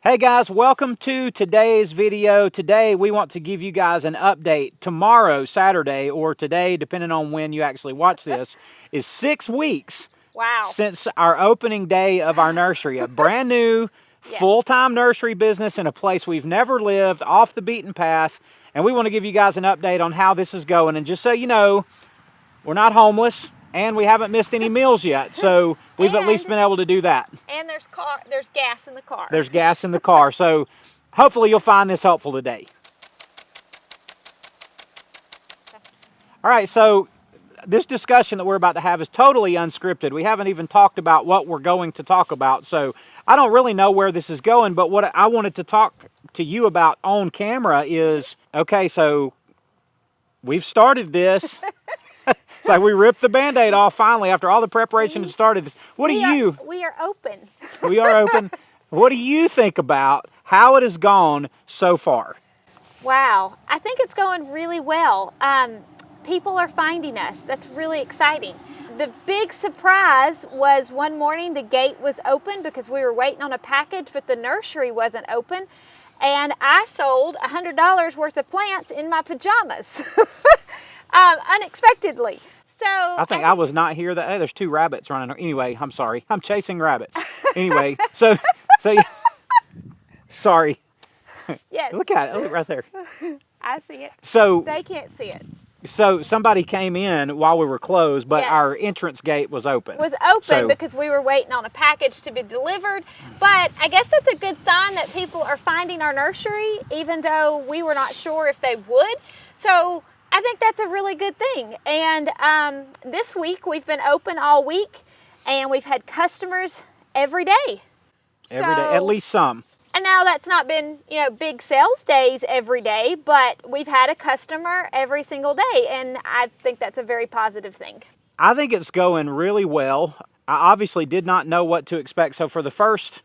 Hey guys, welcome to today's video. Today we want to give you guys an update. Tomorrow, Saturday, or today, depending on when you actually watch this, is 6 weeks since our opening day of our nursery. A brand new, full-time nursery business in a place we've never lived, off the beaten path. And we want to give you guys an update on how this is going. And just so you know, we're not homeless. And we haven't missed any meals yet, so we've at least been able to do that. And there's gas in the car. There's gas in the car, so hopefully you'll find this helpful today. All right, so this discussion that we're about to have is totally unscripted. We haven't even talked about what we're going to talk about, so I don't really know where this is going, but what I wanted to talk to you about on camera is, okay, so we've started this. It's like we ripped the Band-Aid off finally after all the preparation had started. We are open. We are open. What do you think about how it has gone so far? Wow, I think it's going really well. People are finding us. That's really exciting. The big surprise was one morning the gate was open because we were waiting on a package, but the nursery wasn't open. And I sold $100 worth of plants in my pajamas. Unexpectedly. So I think I was not here. Hey, there's 2 rabbits running. Anyway, I'm sorry. I'm chasing rabbits. Anyway, so sorry. Yes. Look at it. Look right there. I see it. So they can't see it. So somebody came in while we were closed, but Yes. our entrance gate was open. Was open because we were waiting on a package to be delivered. But I guess that's a good sign that people are finding our nursery, even though we were not sure if they would. So I think that's a really good thing. And this week we've been open all week, and we've had customers every day. Every day, at least some. And now that's not been, big sales days every day, but we've had a customer every single day, and I think that's a very positive thing. I think it's going really well. I obviously did not know what to expect. So for the first,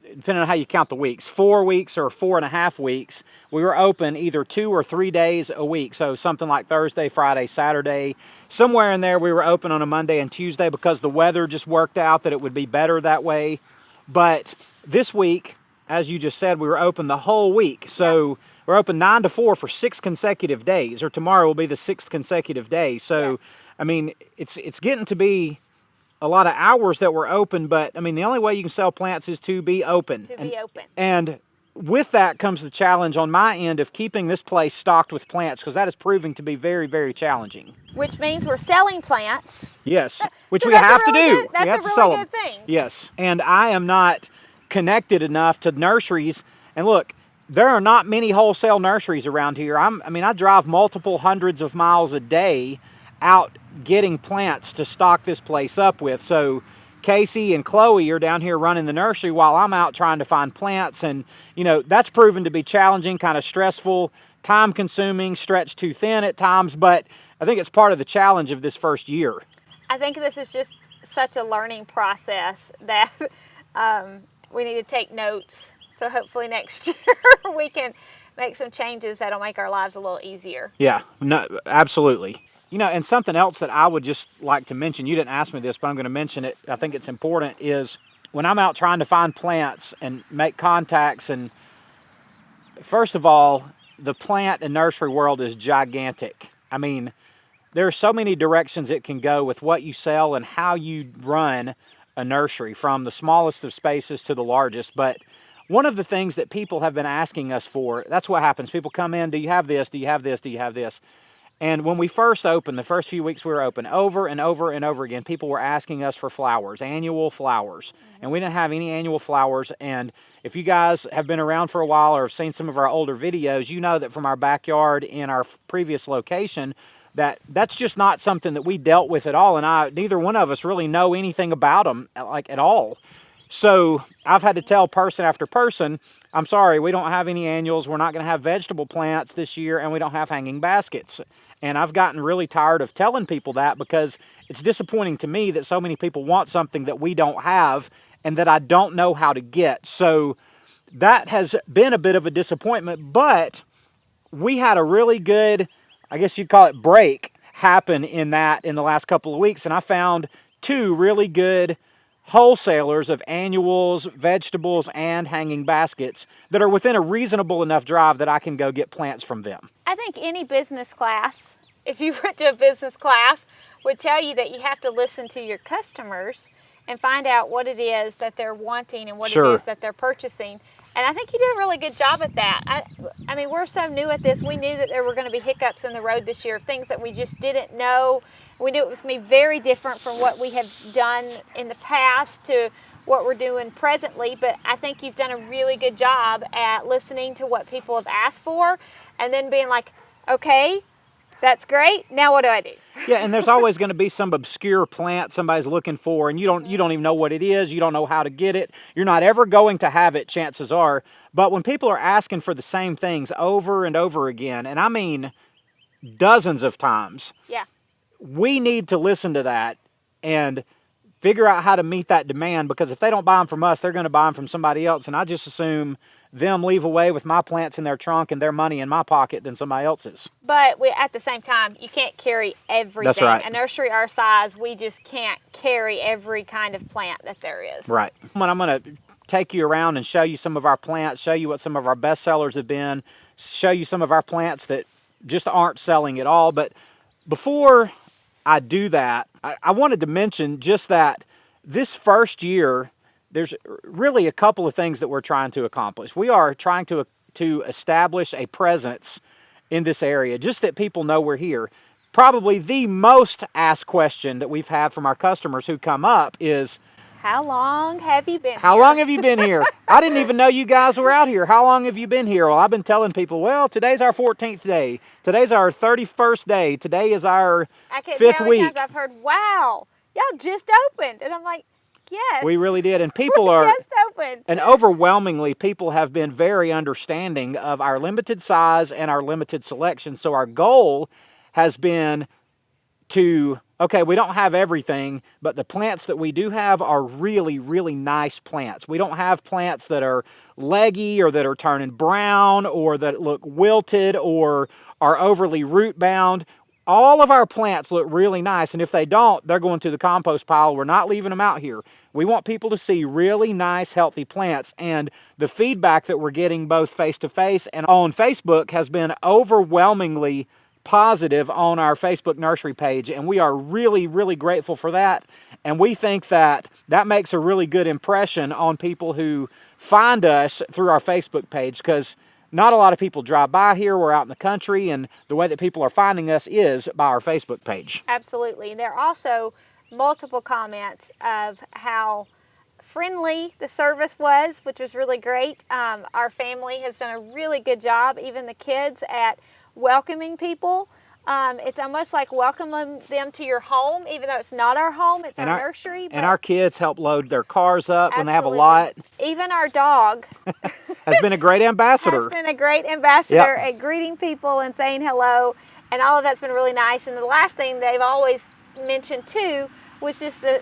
depending on how you count the weeks, 4 weeks or 4.5 weeks, we were open either 2 or 3 days a week. So something like Thursday, Friday, Saturday, somewhere in there we were open on a Monday and Tuesday because the weather just worked out that it would be better that way. But this week, as you just said, we were open the whole week. So we're open 9 to 4 for 6 consecutive days, or tomorrow will be the 6th consecutive day. So, I mean, it's getting to be a lot of hours that we're open, but I mean, the only way you can sell plants is to be open. And with that comes the challenge on my end of keeping this place stocked with plants, because that is proving to be very, very challenging. Which means we're selling plants. Yes, which So we have to do. That's we have a to sell really them. good thing. Yes, and I am not connected enough to nurseries. And look, there are not many wholesale nurseries around here. I drive multiple hundreds of miles a day out getting plants to stock this place up with. So Casey and Chloe are down here running the nursery while I'm out trying to find plants. And, that's proven to be challenging, kind of stressful, time consuming, stretched too thin at times. But I think it's part of the challenge of this first year. I think this is just such a learning process that we need to take notes. So hopefully next year we can make some changes that'll make our lives a little easier. Yeah, no, absolutely. And something else that I would just like to mention, you didn't ask me this, but I'm going to mention it. I think it's important, is when I'm out trying to find plants and make contacts, and first of all, the plant and nursery world is gigantic. I mean, there are so many directions it can go with what you sell and how you run a nursery, from the smallest of spaces to the largest. But one of the things that people have been asking us for, that's what happens. People come in, do you have this? Do you have this? Do you have this? And when we first opened, the first few weeks we were open, over and over and over again, people were asking us for flowers, annual flowers. And we didn't have any annual flowers. And if you guys have been around for a while or have seen some of our older videos, you know that from our backyard in our previous location, that's just not something that we dealt with at all. And neither one of us really know anything about them, like, at all. So I've had to tell person after person, I'm sorry, we don't have any annuals. We're not going to have vegetable plants this year, and we don't have hanging baskets. And I've gotten really tired of telling people that, because it's disappointing to me that so many people want something that we don't have and that I don't know how to get. So that has been a bit of a disappointment, but we had a really good, I guess you'd call it, break happen in the last couple of weeks. And I found 2 really good wholesalers of annuals, vegetables, and hanging baskets that are within a reasonable enough drive that I can go get plants from them. I think any business class, if you went to a business class, would tell you that you have to listen to your customers and find out what it is that they're wanting and what it Sure. is that they're purchasing. And I think you did a really good job at that. I mean, we're so new at this. We knew that there were going to be hiccups in the road this year, things that we just didn't know. We knew it was going to be very different from what we have done in the past to what we're doing presently. But I think you've done a really good job at listening to what people have asked for and then being like, okay, that's great. Now what do I do? Yeah, and there's always going to be some obscure plant somebody's looking for, and you don't even know what it is. You don't know how to get it. You're not ever going to have it, chances are. But when people are asking for the same things over and over again, and I mean dozens of times, Yeah. we need to listen to that and figure out how to meet that demand, because if they don't buy them from us, they're going to buy them from somebody else. And I just assume them leave away with my plants in their trunk and their money in my pocket than somebody else's. But at the same time, you can't carry everything. That's right. A nursery our size, we just can't carry every kind of plant that there is. Right. I'm going to take you around and show you some of our plants, show you what some of our best sellers have been, show you some of our plants that just aren't selling at all. But before I do that, I wanted to mention just that this first year, there's really a couple of things that we're trying to accomplish. We are trying to establish a presence in this area, just that people know we're here. Probably the most asked question that we've had from our customers who come up is, how long have you been here? how long have you been here? I didn't even know you guys were out here. How long have you been here? Well, I've been telling people, well, today's our 14th day. Today's our 31st day. Today is our I can't 5th tell how many week. times I've heard, wow, y'all just opened. And I'm like, yes. We really did. And people we are just opened. And overwhelmingly, people have been very understanding of our limited size and our limited selection. So our goal has been to, okay, we don't have everything, but the plants that we do have are really, really nice plants. We don't have plants that are leggy or that are turning brown or that look wilted or are overly root bound. All of our plants look really nice, and if they don't, they're going to the compost pile. We're not leaving them out here. We want people to see really nice, healthy plants, and the feedback that we're getting both face-to-face and on Facebook has been overwhelmingly positive on our Facebook nursery page, and we are really, really grateful for that. And we think that that makes a really good impression on people who find us through our Facebook page, because not a lot of people drive by here. We're out in the country, and the way that people are finding us is by our Facebook page. Absolutely. And there are also multiple comments of how friendly the service was, which was really great. Our family has done a really good job, even the kids, at welcoming people. It's almost like welcoming them to your home, even though it's not our home, it's our nursery. And our kids help load their cars up Absolutely. when they have a lot. Even our dog has been a great ambassador. has been a great ambassador at greeting people and saying hello, and all of that's been really nice. And the last thing they've always mentioned too was just the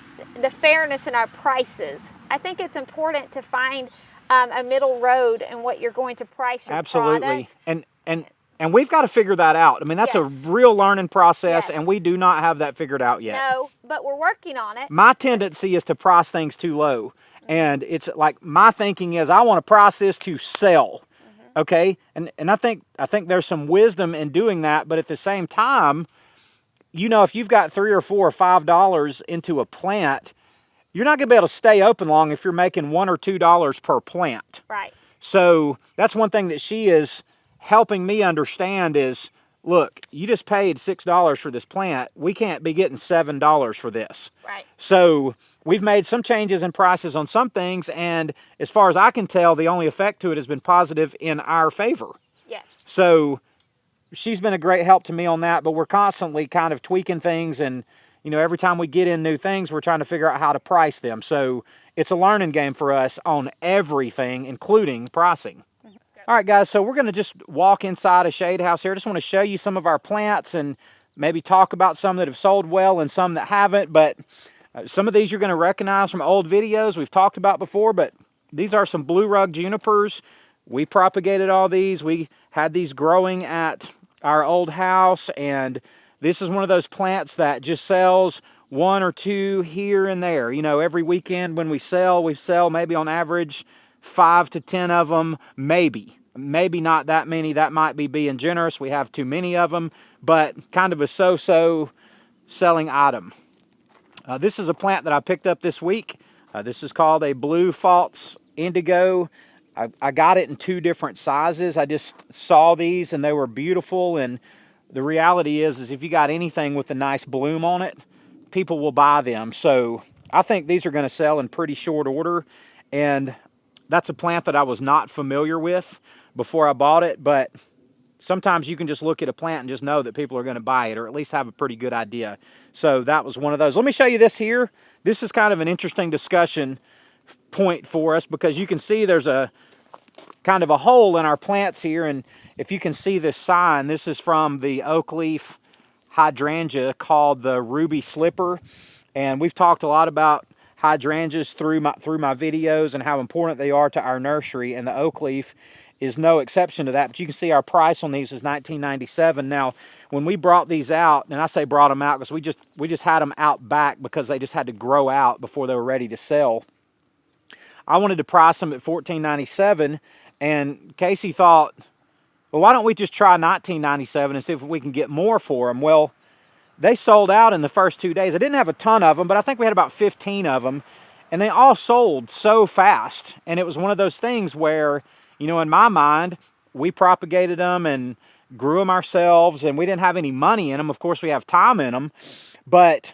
fairness in our prices. I think it's important to find a middle road in what you're going to price your Absolutely. product. And we've got to figure that out. I mean, that's a real learning process, Yes. and we do not have that figured out yet. No, but we're working on it. My tendency is to price things too low. And it's like my thinking is I want to price this to sell. Okay? And I think there's some wisdom in doing that, but at the same time, you know, if you've got $3 or $4 or $5 into a plant, you're not going to be able to stay open long if you're making $1 or $2 per plant. Right. So that's one thing that she is helping me understand is, look, you just paid $6 for this plant. We can't be getting $7 for this. Right. So we've made some changes in prices on some things, and as far as I can tell, the only effect to it has been positive in our favor. Yes. So she's been a great help to me on that, but we're constantly kind of tweaking things, and you know, every time we get in new things, we're trying to figure out how to price them. So it's a learning game for us on everything, including pricing. All right, guys, so we're going to just walk inside a shade house here. I just want to show you some of our plants and maybe talk about some that have sold well and some that haven't. But some of these you're going to recognize from old videos we've talked about before, but these are some blue rug junipers. We propagated all these. We had these growing at our old house, and this is one of those plants that just sells one or two here and there. You know, every weekend when we sell maybe on average 5 to 10 of them, maybe not that many. That might be being generous. We have too many of them, but kind of a so-so selling item. This is a plant that I picked up this week. This is called a blue false indigo. I got it in 2 different sizes. I just saw these and they were beautiful, and the reality is if you got anything with a nice bloom on it, people will buy them. So I think these are going to sell in pretty short order, and that's a plant that I was not familiar with before I bought it, but sometimes you can just look at a plant and just know that people are going to buy it, or at least have a pretty good idea. So that was one of those. Let me show you this here. This is kind of an interesting discussion point for us, because you can see there's a kind of a hole in our plants here, and if you can see this sign, this is from the oak leaf hydrangea called the ruby slipper, and we've talked a lot about hydrangeas through my videos and how important they are to our nursery, and the oak leaf is no exception to that. But you can see our price on these is $19.97. Now, when we brought these out, and I say brought them out because we just had them out back because they just had to grow out before they were ready to sell. I wanted to price them at $14.97, and Casey thought, well, why don't we just try $19.97 and see if we can get more for them? Well, they sold out in the first 2 days. I didn't have a ton of them, but I think we had about 15 of them, and they all sold so fast. And it was one of those things where, you know, in my mind, we propagated them and grew them ourselves, and we didn't have any money in them. Of course, we have time in them, but,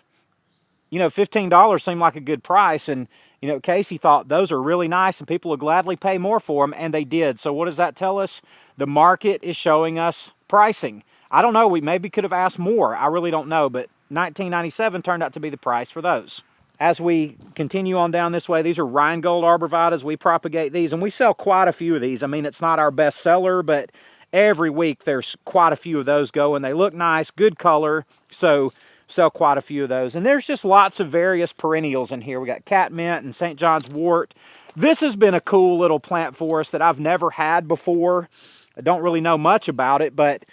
you know, $15 seemed like a good price. And, you know, Casey thought those are really nice and people will gladly pay more for them, and they did. So what does that tell us? The market is showing us pricing. I don't know, we maybe could have asked more. I really don't know, but $19.97 turned out to be the price for those. As we continue on down this way, these are Rheingold arborvitaes. We propagate these, and we sell quite a few of these. I mean, it's not our best seller, but every week there's quite a few of those going. They look nice, good color, so sell quite a few of those. And there's just lots of various perennials in here. We got catmint and St. John's wort. This has been a cool little plant for us that I've never had before. I don't really know much about it, but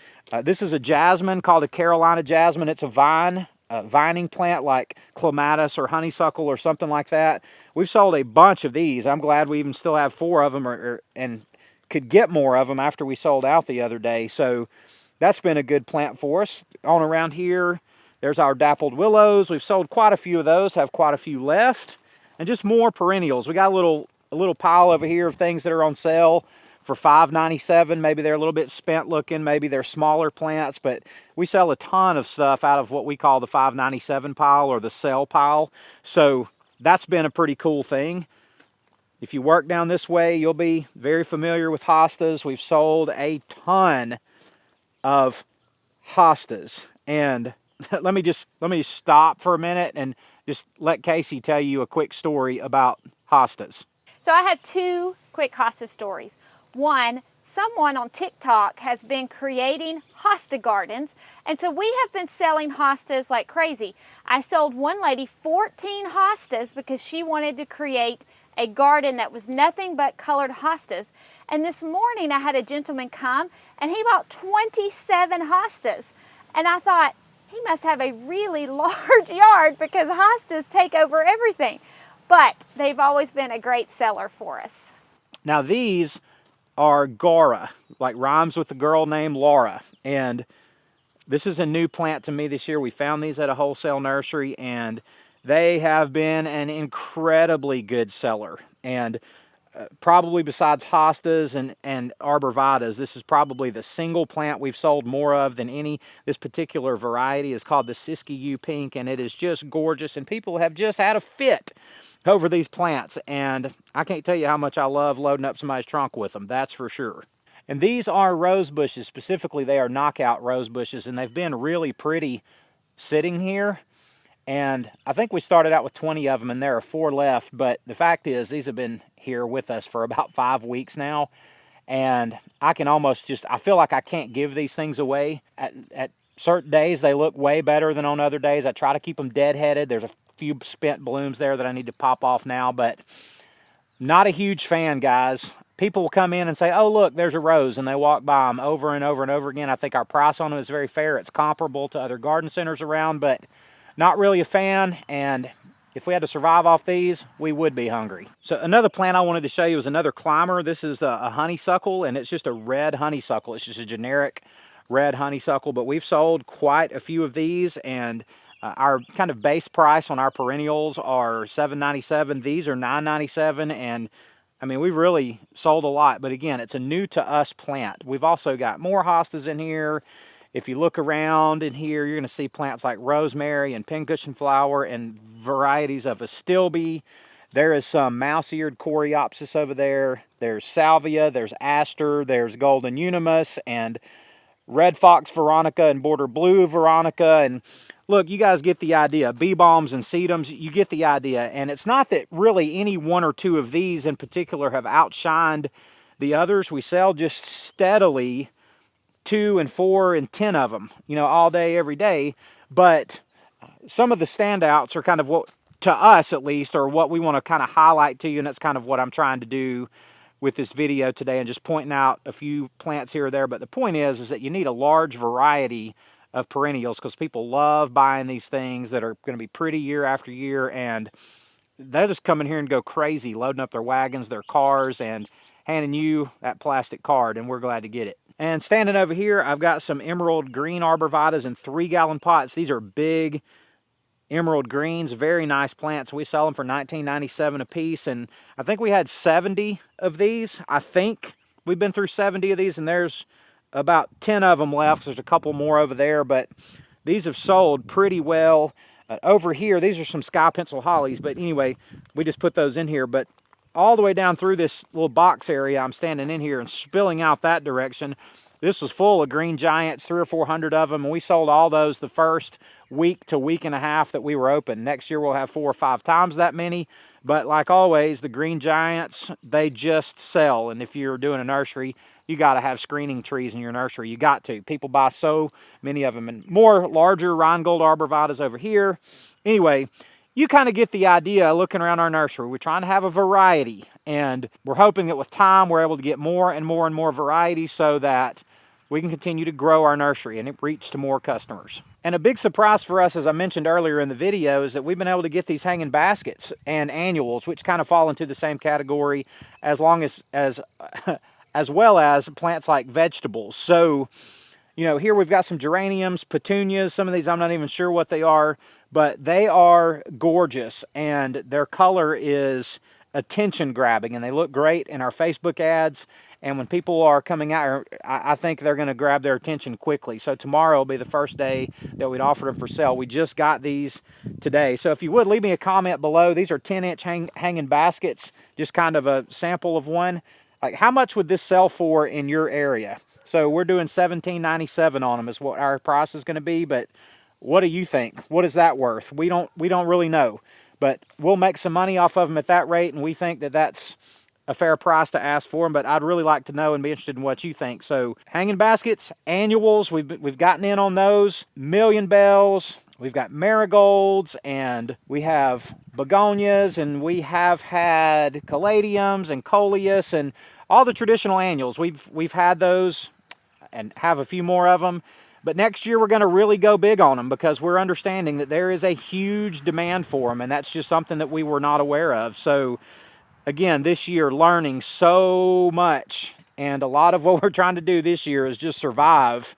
this is a jasmine called a Carolina jasmine. It's a vining plant like clematis or honeysuckle or something like that. We've sold a bunch of these. I'm glad we even still have 4 of them, and could get more of them after we sold out the other day. So that's been a good plant for us. On around here, there's our dappled willows. We've sold quite a few of those, have quite a few left, and just more perennials. We got a little pile over here of things that are on sale for $5.97. Maybe they're a little bit spent looking, maybe they're smaller plants, but we sell a ton of stuff out of what we call the $5.97 pile, or the sell pile. So that's been a pretty cool thing. If you work down this way, you'll be very familiar with hostas. We've sold a ton of hostas, and let me just stop for a minute and just let Casey tell you a quick story about hostas. So I have 2 quick hosta stories. One, someone on TikTok has been creating hosta gardens, and so we have been selling hostas like crazy. I sold one lady 14 hostas because she wanted to create a garden that was nothing but colored hostas. And this morning I had a gentleman come and he bought 27 hostas. And I thought, he must have a really large yard because hostas take over everything. But they've always been a great seller for us. Now these are Gara, like rhymes with the girl named Laura. And this is a new plant to me this year. We found these at a wholesale nursery, and they have been an incredibly good seller. And probably besides hostas and arborvitaes, this is probably the single plant we've sold more of than any. This particular variety is called the Siskiyou Pink, and it is just gorgeous, and people have just had a fit over these plants, and I can't tell you how much I love loading up somebody's trunk with them, that's for sure. And these are rose bushes. Specifically, they are knockout rose bushes, and they've been really pretty sitting here. And I think we started out with 20 of them, and there are 4 left. But the fact is, these have been here with us for about 5 weeks now. And I can almost I feel like I can't give these things away. At certain days, they look way better than on other days. I try to keep them deadheaded. There's a few spent blooms there that I need to pop off now, but not a huge fan, guys. People will come in and say, oh, look, there's a rose, and they walk by them over and over and over again. I think our price on them is very fair. It's comparable to other garden centers around, but not really a fan, and if we had to survive off these, we would be hungry. So another plant I wanted to show you is another climber. This is a honeysuckle, and it's just a red honeysuckle. It's just a generic red honeysuckle, but we've sold quite a few of these, and our kind of base price on our perennials are $7.97. These are $9.97, and I mean, we've really sold a lot, but again, it's a new to us plant. We've also got more hostas in here. If you look around in here, you're going to see plants like rosemary and pincushion flower and varieties of astilbe. There is some mouse-eared coreopsis over there. There's salvia, there's aster, there's golden unimus, and red fox veronica and border blue veronica. And look, you guys get the idea. Bee balms and sedums, you get the idea. And it's not that really any one or two of these in particular have outshined the others. We sell just steadily 2 and 4 and 10 of them, you know, all day, every day. But some of the standouts are kind of what, to us at least, are what we want to kind of highlight to you, and that's kind of what I'm trying to do with this video today, and just pointing out a few plants here or there. But the point is that you need a large variety of perennials, because people love buying these things that are going to be pretty year after year, and they'll just come in here and go crazy, loading up their wagons, their cars, and handing you that plastic card, and we're glad to get it. And standing over here, I've got some emerald green arborvitas in 3-gallon pots. These are big emerald greens, very nice plants. We sell them for $19.97 a piece, and I think we had 70 of these. I think we've been through 70 of these, and there's about 10 of them left. There's a couple more over there, but these have sold pretty well. Over here, these are some sky pencil hollies, but anyway, we just put those in here. But all the way down through this little box area, I'm standing in here and spilling out that direction. This was full of green giants, 300 or 400 of them, and we sold all those the first week to week and a half that we were open. Next year we'll have 4 or 5 times that many, but like always, the green giants, they just sell. And if you're doing a nursery, you got to have screening trees in your nursery. You got to. People buy so many of them, and more larger Rheingold arborvitas over here. Anyway, you kind of get the idea looking around our nursery. We're trying to have a variety, and we're hoping that with time we're able to get more and more and more variety so that we can continue to grow our nursery and it reach to more customers. And a big surprise for us, as I mentioned earlier in the video, is that we've been able to get these hanging baskets and annuals, which kind of fall into the same category, as well as plants like vegetables. So, you know, here we've got some geraniums, petunias. Some of these I'm not even sure what they are, but they are gorgeous, and their color is attention grabbing, and they look great in our Facebook ads. And when people are coming out, I think they're going to grab their attention quickly. So tomorrow will be the first day that we'd offer them for sale. We just got these today. So if you would, leave me a comment below. These are 10-inch hanging baskets, just kind of a sample of one. Like, how much would this sell for in your area? So we're doing $17.97 on them is what our price is going to be, but what do you think? What is that worth? We don't really know, but we'll make some money off of them at that rate, and we think that that's a fair price to ask for them. But I'd really like to know and be interested in what you think. So hanging baskets, annuals, we've gotten in on those. Million bells, we've got marigolds, and we have begonias, and we have had caladiums and coleus and all the traditional annuals. We've had those and have a few more of them. But next year we're going to really go big on them, because we're understanding that there is a huge demand for them, and that's just something that we were not aware of. So again, this year, learning so much, and a lot of what we're trying to do this year is just survive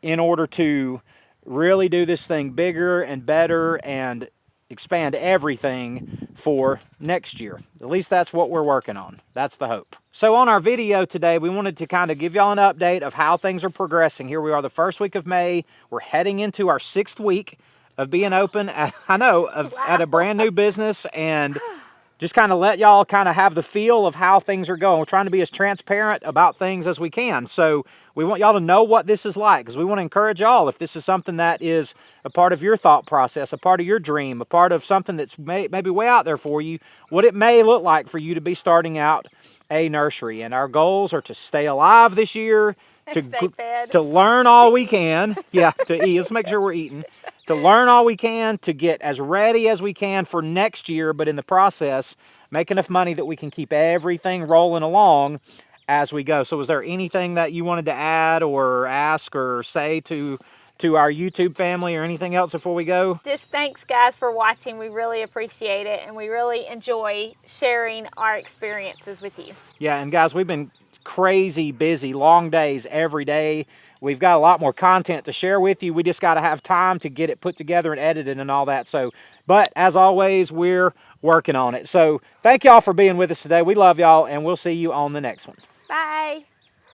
in order to really do this thing bigger and better and expand everything for next year. At least that's what we're working on. That's the hope. So on our video today, we wanted to kind of give y'all an update of how things are progressing. Here we are the first week of May. We're heading into our 6th week of being open at a brand new business, and just kind of let y'all kind of have the feel of how things are going. We're trying to be as transparent about things as we can. So we want y'all to know what this is like, because we want to encourage y'all, if this is something that is a part of your thought process, a part of your dream, a part of something that's maybe way out there for you, what it may look like for you to be starting out a nursery. And our goals are to stay alive this year, to learn all we can. Yeah, to eat. Let's make sure we're eating. To learn all we can, to get as ready as we can for next year, but in the process, make enough money that we can keep everything rolling along as we go. So was there anything that you wanted to add or ask or say to to our YouTube family or anything else before we go? Just thanks, guys, for watching. We really appreciate it, and we really enjoy sharing our experiences with you. Yeah, and guys, we've been crazy busy, long days every day. We've got a lot more content to share with you. We just got to have time to get it put together and edited and all that. So, but as always, we're working on it. So thank y'all for being with us today. We love y'all, and we'll see you on the next one. Bye.